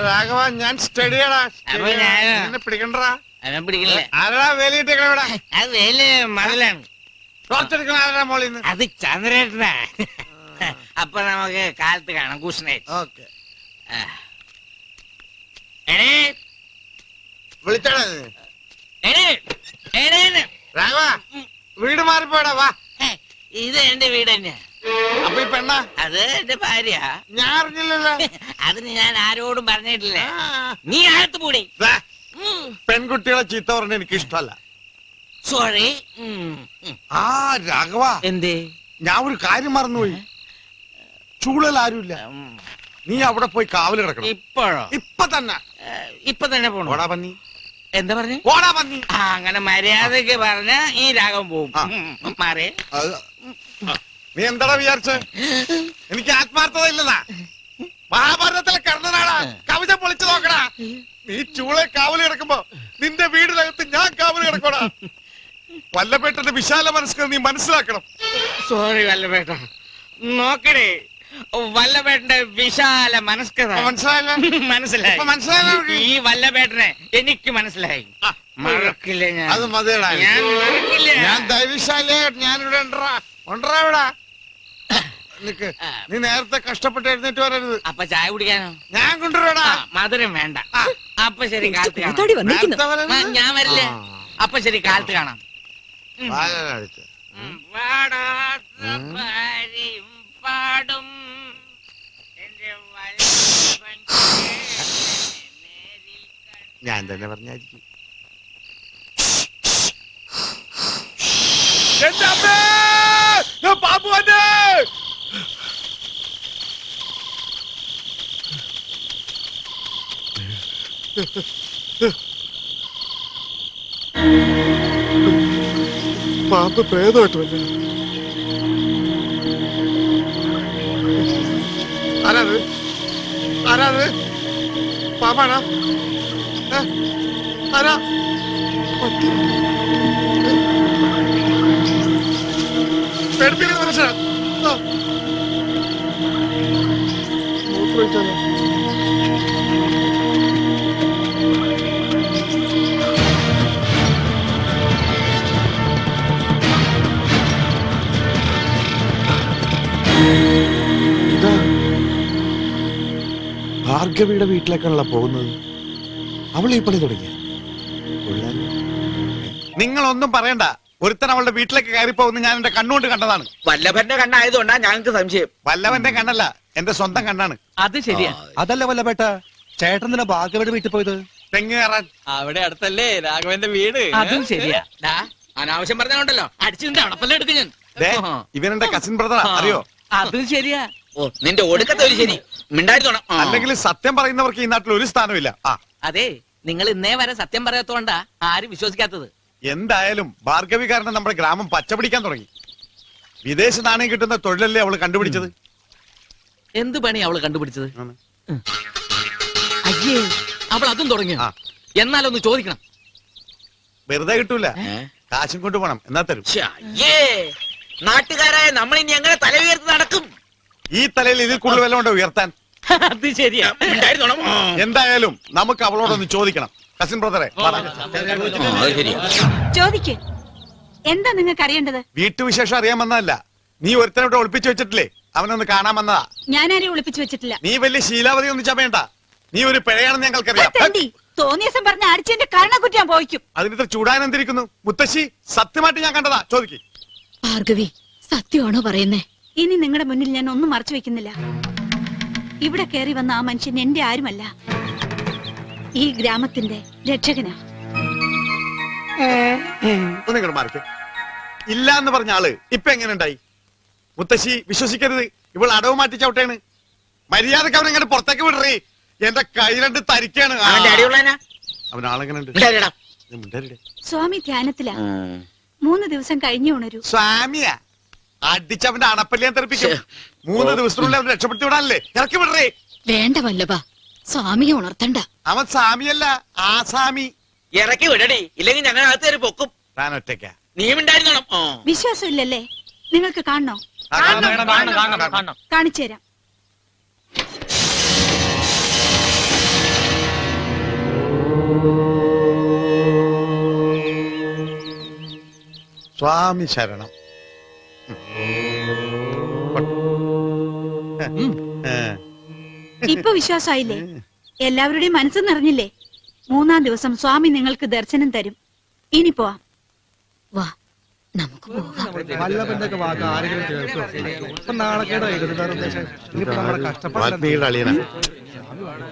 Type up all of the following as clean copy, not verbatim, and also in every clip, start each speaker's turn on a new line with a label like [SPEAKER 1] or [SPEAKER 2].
[SPEAKER 1] രാഘവ ഞാൻ സ്റ്റഡിയാടാ. പിടിക്കണ്ടാ
[SPEAKER 2] പിടിക്കില്ല.
[SPEAKER 1] ആരാ വേലിയിട്ടേക്കണ ഇവിടെ?
[SPEAKER 2] അത് വേല മതിലാണ്.
[SPEAKER 1] ടോർച്ചെടുക്കണ ആരാ മോളിന്ന്?
[SPEAKER 2] അത് ചന്ദ്രേട്ടനാ. അപ്പൊ നമുക്ക് കാലത്ത് കാണാം. കുഷ്ണേ
[SPEAKER 1] ഓക്കെ വിളിച്ചാടാ രാഘവ. വീട് മാറിപ്പോടാ. വാ,
[SPEAKER 2] ഇത് എന്റെ വീട് തന്നെയാ.
[SPEAKER 1] അപ്പൊ ഈ പെണ്ണ?
[SPEAKER 2] അത് എന്റെ ഭാര്യ.
[SPEAKER 1] ഞാൻ അറിഞ്ഞില്ലല്ലോ.
[SPEAKER 2] അതിന് ഞാൻ ആരോടും പറഞ്ഞിട്ടില്ല. നീ അകത്ത് പൂടി.
[SPEAKER 1] പെൺകുട്ടികളെ ചീത്ത പറഞ്ഞ എനിക്ക് ഇഷ്ടമല്ല.
[SPEAKER 2] സോറി.
[SPEAKER 1] ആ രാഘവ,
[SPEAKER 2] എന്തേ?
[SPEAKER 1] ഞാൻ ഒരു കാര്യം മറന്നുപോയി. ചൂളൽ ആരുമില്ല. നീ അവിടെ പോയി കാവല് കിടക്കണം.
[SPEAKER 2] ഇപ്പോഴോ?
[SPEAKER 1] ഇപ്പൊ തന്നെ.
[SPEAKER 2] ഇപ്പൊ തന്നെ പോണോ?
[SPEAKER 1] ഓടാ പന്നി.
[SPEAKER 2] എന്താ പറഞ്ഞു?
[SPEAKER 1] ഓടാ പന്നി.
[SPEAKER 2] അങ്ങനെ മര്യാദക്ക് പറഞ്ഞ ഈ രാഗം പോവും. മാറേ.
[SPEAKER 1] നീ എന്താടാ വിചാരിച്ച? എനിക്ക് ആത്മാർത്ഥത ഇല്ലെന്നാ. മഹാഭാരതത്തിലെ കർണനാടാ. കവിത പൊളിച്ചു നോക്കടാ. നീ ചൂളെ കാവല് കിടക്കുമ്പോ നിന്റെ വീടിനകത്ത് ഞാൻ കാവല് കിടക്കോടാ. വല്ലപേട്ടന്റെ വിശാല മനസ്സ് നീ മനസ്സിലാക്കണം.
[SPEAKER 2] സോറി വല്ലപേട്ട. നോക്കണേ, വല്ലപേട്ടന്റെ വിശാല മനസ്കത മനസ്സിലായി. ഈ വല്ലപേട്ടനെ എനിക്ക് മനസ്സിലായി. മറക്കില്ല ഞാൻ.
[SPEAKER 1] അത് മതിയടാ.
[SPEAKER 2] ഞാൻ മറക്കില്ല.
[SPEAKER 1] ഞാൻ ധൈര്യശാലി. ഞാനിവിടെ ഉണ്ടാ ഇവിടെ. നിക്ക്, നീ നേരത്തെ കഷ്ടപ്പെട്ട് എഴുന്നേറ്റ് വരരുത്.
[SPEAKER 2] അപ്പൊ ചായ കുടിക്കാനോ?
[SPEAKER 1] ഞാൻ കൊണ്ടുവരാടാ.
[SPEAKER 2] മധുരം വേണ്ട. അപ്പൊ ശരി, കാലത്ത് കാണാം. ഞാൻ വരില്ലേ? അപ്പൊ ശരി, കാലത്ത് കാണാം. പാടും
[SPEAKER 1] ഞാൻ തന്നെ പറഞ്ഞായിരിക്കും. പാമ്പ് പ്രേതമായിട്ടല്ലേ? ആരാത്? ആരാത്? പാമ്പാണോ? ആരാ? പേടിപ്പിക്കുന്ന മനുഷ്യനാ. മൂത്രമൊഴിച്ചാലോ? ഭാർഗവിയുടെ വീട്ടിലേക്കാണല്ലോ പോകുന്നത്. അവൾ ഈ പണി തുടങ്ങിയ. നിങ്ങളൊന്നും പറയണ്ട. ഒരുത്തൻ അവളുടെ വീട്ടിലേക്ക് കയറി പോകുന്ന ഞാൻ എന്റെ കണ്ണുകൊണ്ട് കണ്ടതാണ്.
[SPEAKER 2] വല്ലഭന്റെ കണ്ണായതുകൊണ്ടാ ഞങ്ങൾക്ക് സംശയം.
[SPEAKER 1] വല്ലവന്റെ കണ്ണല്ല, എന്റെ സ്വന്തം കണ്ണാണ്.
[SPEAKER 2] അത് ശരിയാ.
[SPEAKER 3] അതല്ല വല്ലപേട്ട, ചേട്ടൻ തന്നെ ഭാർഗവിയുടെ വീട്ടിൽ പോയത്?
[SPEAKER 1] തെങ്ങ് കയറാൻ.
[SPEAKER 4] അവിടെ അടുത്തല്ലേ രാഘവന്റെ വീട്.
[SPEAKER 2] അതും ശരിയാ. അനാവശ്യം പറഞ്ഞോണ്ടല്ലോ അടിച്ചിട്ട് അടപ്പല്ല എടുക്കും ഞാൻ.
[SPEAKER 1] ഇവനെന്റെ കസിൻ ബ്രദറാ, അറിയോ?
[SPEAKER 2] അതും ശരിയാ. ഓ, നിന്റെ ഒടുക്കത്തെ ഒരു ശരി മിണ്ടായിരുന്നോണം.
[SPEAKER 1] അല്ലെങ്കിൽ സത്യം പറയുന്നവർക്ക് ഈ നാട്ടിൽ ഒരു സ്ഥാനമില്ല.
[SPEAKER 2] അതെ, നിങ്ങൾ ഇന്നേ വരെ സത്യം പറയാത്തോണ്ടാ ആരും വിശ്വസിക്കാത്തത്.
[SPEAKER 1] എന്തായാലും ഭാർഗവി കാരണം നമ്മുടെ ഗ്രാമം പച്ചപിടിക്കാൻ തുടങ്ങി. വിദേശ നാണയം കിട്ടുന്ന തൊഴിലല്ലേ അവള് കണ്ടുപിടിച്ചത്.
[SPEAKER 2] എന്ത് പണി അവള് കണ്ടുപിടിച്ചത്? അയ്യേ, അവൾ അതും തുടങ്ങി. എന്നാലൊന്ന് ചോദിക്കണം.
[SPEAKER 1] വെറുതെ കിട്ടൂല, കാശും കൊണ്ടുപോകണം. എന്നാ തരും.
[SPEAKER 2] നാട്ടുകാരായ നമ്മൾ ഇനി എങ്ങനെ തല ഉയർത്തി നടക്കും?
[SPEAKER 1] ഈ തലയിൽ ഇതിൽ കൂടുതൽ വല്ല കൊണ്ട് ഉയർത്താൻ.
[SPEAKER 2] അത് ശരിയാ.
[SPEAKER 1] എന്തായാലും നമുക്ക് അവളോടൊന്ന് ചോദിക്കണം. കസിൻ ബ്രദറെ,
[SPEAKER 5] ചോദിക്ക്. എന്താ നിങ്ങൾക്ക് അറിയേണ്ടത്?
[SPEAKER 1] വീട്ടുവിശേഷം അറിയാൻ വന്നതല്ല. നീ ഒരുത്തനോട് ഒളിപ്പിച്ചു വെച്ചിട്ടില്ലേ? അവനൊന്ന് കാണാൻ വന്നതാ.
[SPEAKER 5] ഞാനാരെയും ഒളിപ്പിച്ചു വെച്ചിട്ടില്ല.
[SPEAKER 1] നീ വലിയ ശീലാവതി ഒന്നും ചമയണ്ട. നീ ഒരു പിഴയാണെന്ന് ഞങ്ങൾക്കറിയാം.
[SPEAKER 5] തോന്നിയസം പറഞ്ഞ അടിച്ചെന്റെ കരണക്കുറ്റി ഞാൻ പോയിക്കും.
[SPEAKER 1] അതിനിത്ര ചൂടാനെന്തിരിക്കുന്നു? മുത്തശ്ശി, സത്യമായിട്ട് ഞാൻ കണ്ടതാ. ചോദിക്ക്.
[SPEAKER 5] ഭാർഗവി, സത്യമാണോ പറയുന്നേ? ഇനി നിങ്ങളുടെ മുന്നിൽ ഞാൻ ഒന്നും മറച്ചു വെക്കുന്നില്ല. ഇവിടെ കയറി വന്ന ആ മനുഷ്യൻ എന്റെ ആരുമല്ല, ഈ ഗ്രാമത്തിന്റെ രക്ഷകനാ.
[SPEAKER 1] ഒന്നിങ്ങോട്ട് മാറിക്കേ. ഇല്ല എന്ന് പറഞ്ഞ ആള് ഇപ്പൊ എങ്ങനെ ഉണ്ടായി? മുത്തശ്ശി, വിശ്വസിക്കരുത്. ഇവൾ അടവ് മാറ്റി ചവിട്ടേണ്. മര്യാദക്ക് അവനെങ്ങനെ പുറത്തേക്ക് വിടറേ. എന്റെ കൈ രണ്ട് തരിക്കാണ്. അവൻ ആളെങ്ങനെ?
[SPEAKER 5] സ്വാമി ധ്യാനത്തിലാ. 3 ദിവസം കഴിഞ്ഞു ഉണരൂ.
[SPEAKER 1] സ്വാമിയാ? അടിച്ചവന്റെ അണപ്പല്ലിയാൻ തെറിപ്പിക്കും. 3 ദിവസത്തിനുള്ളിൽ അവൻ രക്ഷപ്പെടുത്തി വിടാനല്ലേ? ഇറക്കി വിടറേ.
[SPEAKER 5] വേണ്ട വല്ലഭ, സ്വാമിയെ ഉണർത്തണ്ട.
[SPEAKER 1] അവൻ സ്വാമിയല്ല, ആസാമി.
[SPEAKER 2] ഇറക്കി വിടടി, ഇല്ലെങ്കിൽ ഞങ്ങൾ അകത്ത് കയറി പൊക്കും.
[SPEAKER 1] താൻ ഒറ്റയ്ക്ക.
[SPEAKER 2] നീ ഉണ്ടായിരുന്നോണം.
[SPEAKER 5] വിശ്വാസം ഇല്ലല്ലേ? നിങ്ങൾക്ക് കാണണോ? കാണിച്ചു തരാം.
[SPEAKER 1] സ്വാമി ശരണം.
[SPEAKER 5] ഇപ്പൊ വിശ്വാസമായില്ലേ? എല്ലാവരുടെയും മനസ്സ് നിറഞ്ഞില്ലേ? 3-ാം ദിവസം സ്വാമി നിങ്ങൾക്ക് ദർശനം തരും. ഇനി പോവാം. വാ, നമുക്ക് പോകാം.
[SPEAKER 3] വല്ലഭന്റെ ഒക്കെ വാക്ക് ആരെങ്കിലും കേൾക്കോ? ഇപ്പൊ നാണക്കേടായിരുന്നു വേറെ ഉദ്ദേശം. ഇനിയിപ്പോ നമ്മുടെ കഷ്ടപ്പാട്
[SPEAKER 1] വാൽമീകിയുടെ അളിയനാ.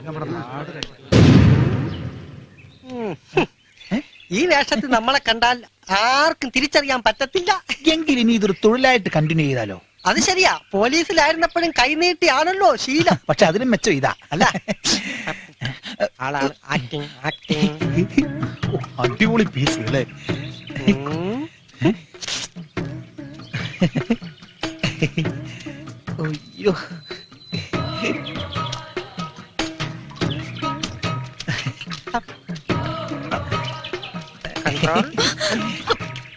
[SPEAKER 3] നമ്മുടെ നാട്
[SPEAKER 6] ഈ വേഷത്തിൽ നമ്മളെ കണ്ടാൽ ആർക്കും തിരിച്ചറിയാൻ പറ്റത്തില്ല.
[SPEAKER 7] എങ്കിൽ ഇനി ഇതൊരു തൊഴിലായിട്ട് കണ്ടിന്യൂ ചെയ്താലോ?
[SPEAKER 6] അത് ശരിയാ, പോലീസിലായിരുന്നപ്പോഴും കൈനീട്ടിയാണല്ലോ ശീലം.
[SPEAKER 7] പക്ഷെ അതിനും മെച്ചം ഇതാ
[SPEAKER 6] അല്ല ആളാണ് ആക്ടിങ് ആക്ടിങ്.
[SPEAKER 7] അടിപൊളി പീസ് അല്ലേ? അയ്യോ,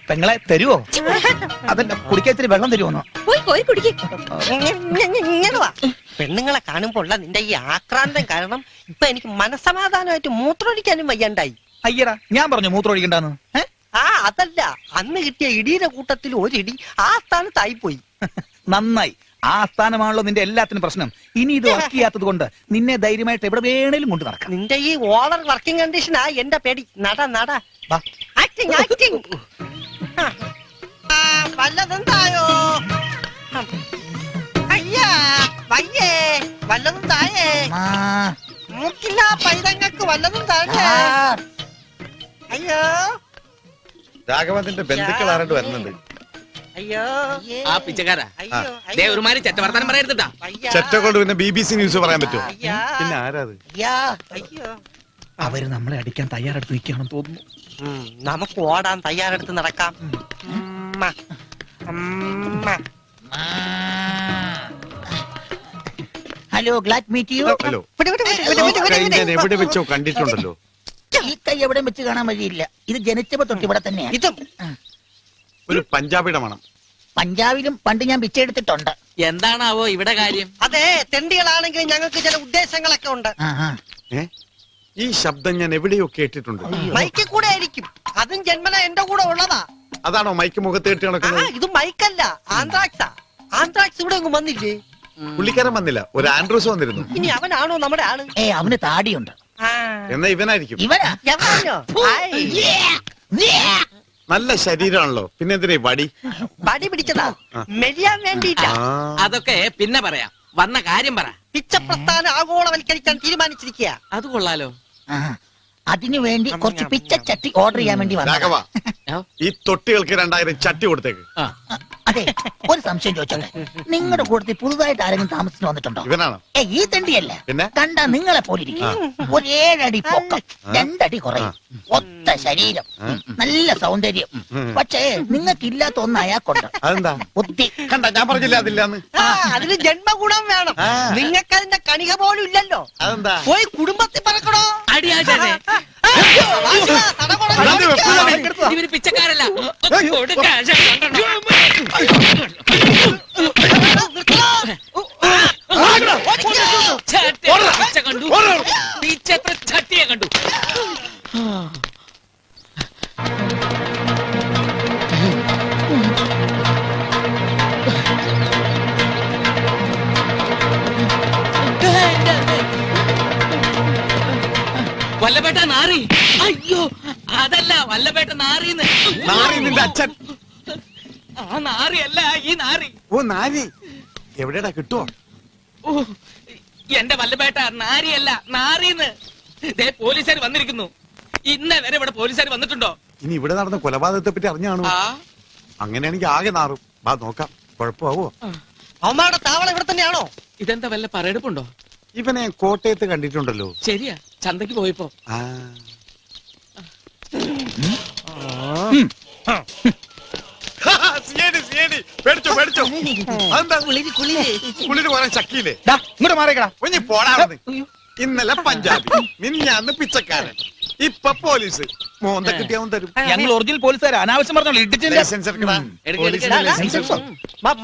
[SPEAKER 7] പെങ്ങളെ തരുവോ? അതല്ല, കുടിക്കാൻ ഇത്തിരി വെള്ളം തരുമോന്നോ?
[SPEAKER 5] പോയി കോരി കുടിക്ക്.
[SPEAKER 6] ഇങ്ങനെ വാ. പെണ്ണുങ്ങളെ കാണുമ്പോഴുള്ള നിന്റെ ഈ ആക്രാന്തം കാരണം ഇപ്പൊ എനിക്ക് മനസമാധാനമായിട്ട് മൂത്രമൊഴിക്കാനും വയ്യണ്ടായി.
[SPEAKER 7] അയ്യടാ, ഞാൻ പറഞ്ഞു മൂത്രം ഒഴിക്കണ്ടെന്ന്.
[SPEAKER 6] ആ അതല്ല, അന്ന് കിട്ടിയ ഇടിയുടെ കൂട്ടത്തിൽ ഒരിടി ആ സ്ഥാനത്തായി പോയി.
[SPEAKER 7] നന്നായി. ആ സ്ഥാനമാണല്ലോ നിന്റെ എല്ലാത്തിനും പ്രശ്നം. ഇനി ഇത് വർക്ക് ചെയ്യാത്തത് കൊണ്ട് നിന്നെ ധൈര്യമായിട്ട് എവിടെ വേണേലും കൊണ്ട് നടക്കാം.
[SPEAKER 6] നിന്റെ ഈ ഓവർ വർക്കിംഗ് കണ്ടീഷനാ എന്റെ പേടി. നട നട.
[SPEAKER 7] വാ.
[SPEAKER 6] Acting acting. വല്ലതും തായോ? അയ്യാ വയ്യേ, വല്ലതും തായേ. മൂക്കില്ല പൈതങ്ങൾക്ക് വല്ലതും താഴെ. അയ്യോ
[SPEAKER 1] രാഘവന്റെ ബന്ധുക്കൾ ആരാണ്ട് വരുന്നുണ്ട്.
[SPEAKER 6] അയ്യോ
[SPEAKER 2] ആ പിച്ചക്കാരാ
[SPEAKER 6] അയ്യോ
[SPEAKER 2] ദേ ഒരുമാതിരി ചെറ്റവർത്താനം പറയരുതാ.
[SPEAKER 1] ചെറ്റ കൊണ്ട് പിന്നെ BBC ന്യൂസ് പറയാൻ പറ്റുമോ?
[SPEAKER 6] അയ്യാ
[SPEAKER 1] പിന്നെ ആരാത്?
[SPEAKER 6] അയ്യാ അയ്യോ.
[SPEAKER 7] അവര് നമ്മളെ അടിക്കാൻ തയ്യാറെടുത്ത് നിൽക്കുകയാണെന്ന് തോന്നുന്നു.
[SPEAKER 6] നമുക്ക് ഓടാൻ തയ്യാറെടുത്ത് നടക്കാം. ഉമ്മ. ഉമ്മ.
[SPEAKER 7] Hello, glad meet you.
[SPEAKER 1] Hello.
[SPEAKER 6] വിട്, വിട്, വിട്, വിട്, വിട്, വിട്,
[SPEAKER 1] കൈ
[SPEAKER 6] വിട്.
[SPEAKER 1] ഞാൻ എവിടെ വെച്ചോ കണ്ടിട്ടുണ്ടല്ലോ.
[SPEAKER 7] ഈ കൈ എവിടെയും വെച്ച് കാണാൻ വഴിയില്ല. ഇത് ജനിച്ചപ്പോ തൊട്ട് ഇവിടെ തന്നെയാണ്.
[SPEAKER 6] ഇതും
[SPEAKER 1] ഒരു പഞ്ചാബിയുടെ മണം.
[SPEAKER 7] പഞ്ചാബിലും പണ്ട് ഞാൻ പിച്ചെടുത്തിട്ടുണ്ട്.
[SPEAKER 2] എന്താണാവോ ഇവിടെ കാര്യം?
[SPEAKER 6] അതെ, തെണ്ടികളാണെങ്കിലും ഞങ്ങൾക്ക് ചില ഉദ്ദേശങ്ങളൊക്കെ ഉണ്ട്.
[SPEAKER 1] ഈ ശബ്ദം ഞാൻ എവിടെയോ കേട്ടിട്ടുണ്ട്.
[SPEAKER 6] മൈക്കിൽ കൂടെ ആയിരിക്കും. അതും ജന്മന എന്റെ കൂടെ ഉള്ളതാ.
[SPEAKER 1] അതാണോ മൈക്ക് മുഖത്ത് കെട്ടി നടക്കുന്നത്?
[SPEAKER 6] ഇത് മൈക്കല്ല, ആന്ത്രാക്സാ. ആന്ത്രാക്സ് ഇവിടെ ഒന്നും വന്നില്ലേ?
[SPEAKER 1] പുള്ളിക്കാരൻ വന്നില്ല, ഒരു ആൻഡ്രൂസ് വന്നിരുന്നു.
[SPEAKER 6] ഇനി അവനാണോ നമ്മുടെ ആള്?
[SPEAKER 7] അവന് താടിയുണ്ട്.
[SPEAKER 1] എന്നാ ഇവനായിരിക്കും.
[SPEAKER 7] ഇവനാ?
[SPEAKER 6] എവനോ?
[SPEAKER 1] നല്ല ശരീരമാണല്ലോ, പിന്നെ എന്തിനാ വടി?
[SPEAKER 6] പടി പിടിച്ചതാ, മെലിയാൻ വേണ്ടിയില്ല.
[SPEAKER 2] അതൊക്കെ പിന്നെ പറയാം, വന്ന കാര്യം പറ.
[SPEAKER 6] പിച്ചപ്രസ്ഥാനം ആഗോളവൽക്കരിക്കാൻ തീരുമാനിച്ചിരിക്കുക.
[SPEAKER 2] അത് കൊള്ളാലോ.
[SPEAKER 7] അതിനു വേണ്ടി കുറച്ച് പിച്ചച്ചട്ടി ഓർഡർ ചെയ്യാൻ വേണ്ടി
[SPEAKER 1] രാഘവ, ഈ തൊട്ടികൾക്ക് 2000 ചട്ടി കൊടുത്തേക്ക്.
[SPEAKER 7] അതെ, ഒരു സംശയം ചോദിച്ചോട്ടെ, നിങ്ങളുടെ കൂട്ടത്തിൽ പുതുതായിട്ട് ആരെങ്കിലും താമസിച്ചു വന്നിട്ടുണ്ടോ?
[SPEAKER 1] ഇവനാണോ?
[SPEAKER 7] ഈ തണ്ടിയല്ല,
[SPEAKER 1] പിന്നെ
[SPEAKER 7] കണ്ടാ നിങ്ങളെ പോലിരിക്കും. ഒരു 7 അടി പൊക്കം, 2 അടി കുറയും, ഒത്ത ശരീരം, നല്ല സൗന്ദര്യം. പക്ഷേ നിങ്ങൾക്ക് ഇല്ലാത്ത ഒന്ന് അയാൾക്കുണ്ട്.
[SPEAKER 1] അതെന്താ?
[SPEAKER 7] ബുദ്ധി.
[SPEAKER 1] കണ്ട, ഞാൻ പറഞ്ഞില്ല അതില്ലാന്ന്.
[SPEAKER 6] അതിന് ജന്മഗുണം വേണം. നിങ്ങൾക്ക് അതിന്റെ കണിക പോലും ഇല്ലല്ലോ.
[SPEAKER 1] അതെന്താ?
[SPEAKER 6] പോയി കുടുംബത്തിൽ പറക്കണോ?
[SPEAKER 2] അടിയാട്ടെ. ഇവര് പിച്ചക്കാരല്ല. കണ്ടു, പിച്ചത്ര ചട്ടിയെ കണ്ടു. വല്ലപേട്ട നാറി. അയ്യോ, അതല്ല, വല്ലപേട്ട നാറിന്ന്.
[SPEAKER 1] നാറി നിന്റെ അച്ഛൻ.
[SPEAKER 2] ആ നാറിയല്ല, ഈ നാറി.
[SPEAKER 1] ഓ, നാരി എവിടെയാ കിട്ടുവോ?
[SPEAKER 2] ഓ, എന്റെ വല്ലപേട്ട നാരിയല്ല, നാറിന്ന്. ദേ പോലീസുകാർ വന്നിരിക്കുന്നു. ഇന്നേ വരെ ഇവിടെ പോലീസുകാർ വന്നിട്ടുണ്ടോ?
[SPEAKER 1] ഇനി ഇവിടെ നടന്ന കൊലപാതകത്തെ പറ്റി അറിഞ്ഞാണോ?
[SPEAKER 2] ആ,
[SPEAKER 1] അങ്ങനെയാണെങ്കിൽ ആകെ നാറും. വാ നോക്കാം, കുഴപ്പമാവോ?
[SPEAKER 6] അവന്മാരുടെ താവളം ഇവിടെ തന്നെയാണോ?
[SPEAKER 2] ഇതെന്താ വല്ല പറയെടുപ്പുണ്ടോ?
[SPEAKER 1] ഇവനെ കോട്ടയത്ത് കണ്ടിട്ടുണ്ടല്ലോ.
[SPEAKER 2] ശരിയാ, ചന്തക്ക് പോയപ്പോ.
[SPEAKER 1] ആ, പേടിച്ചോ പേടിച്ചോ. അതെന്താ? കുളിര് പറയാൻ ചക്കിയില്ലേ?
[SPEAKER 7] ഇങ്ങോട്ട് മാറിക്കടാ.
[SPEAKER 1] ഒഞ്ഞി പോടാ. ഇന്നലെ പഞ്ചാബി, മിനിഞ്ഞാന്ന് പിച്ചക്കാരൻ, ഇപ്പൊ പോലീസ്. മോന്ത കിട്ടിയാവും തരും.
[SPEAKER 7] ഞങ്ങൾ ഒറിജിനൽ പോലീസുകാരാ, അനാവശ്യം പറഞ്ഞോളൂ.
[SPEAKER 1] ലൈസൻസ് എടുക്കടാ. പോലീസിന്റെ ലൈസൻസ്.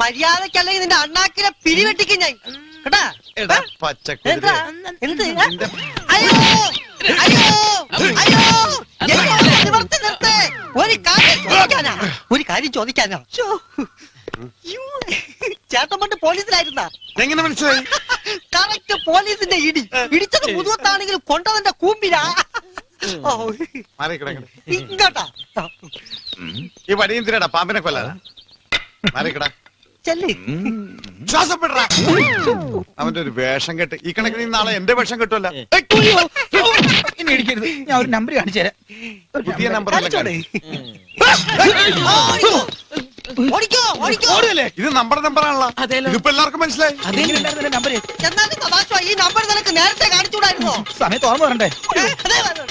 [SPEAKER 6] മര്യാദക്കല്ലെങ്കിൽ നിന്റെ അണ്ണാക്കിനെ പിരിവെട്ടിക്കും ഞാൻ. കേട്ടാ?
[SPEAKER 1] പച്ചക്കുതിര.
[SPEAKER 6] എന്ത്? അയ്യോ അയ്യോ അയ്യോ കാര്യം ചോദിക്കാനോ ചേട്ടൻ പണ്ട് പോലീസിലായിരുന്ന
[SPEAKER 1] എങ്ങനെ മനസ്സിലായി?
[SPEAKER 6] കറക്റ്റ് പോലീസിന്റെ ഇടിച്ചത് മുതുവത്താണെങ്കിലും കൊണ്ടതിന്റെ കൂമ്പിരാ.
[SPEAKER 1] മാറിക്കട
[SPEAKER 6] ഇങ്ങോട്ടാ
[SPEAKER 1] ഈ വടിയന്തിരടാ പാമ്പിനെ കൊല്ലാ. മാറിക്കട
[SPEAKER 6] ചെല്ലി.
[SPEAKER 1] ശ്വാസപ്പെടാ. അവന്റെ ഒരു വേഷം കെട്ട് ഈ കണക്കിന് നാളെ എന്റെ വേഷം കെട്ടുമല്ല.
[SPEAKER 7] ഇനി ഇടിക്കരുത്, ഞാൻ ഒരു നമ്പർ കാണിച്ചു തരാം.
[SPEAKER 1] പുതിയ നമ്പർ
[SPEAKER 6] ഓടിക്കോ ഓടിക്കോ.
[SPEAKER 1] ഇത് നമ്മുടെ നമ്പറാണല്ലോ.
[SPEAKER 2] അതേലോ.
[SPEAKER 1] ഇതിപ്പോ എല്ലാവർക്കും മനസ്സിലായി.
[SPEAKER 7] നമ്പർ
[SPEAKER 6] എന്നാലും തമാശ ഈ നമ്പർ നിനക്ക് നേരത്തെ കാണിച്ചുകൂടായിരുന്നോ?
[SPEAKER 7] സമയത്ത് ഓർമ്മ വരണ്ടേ?
[SPEAKER 6] അതേ വരണം.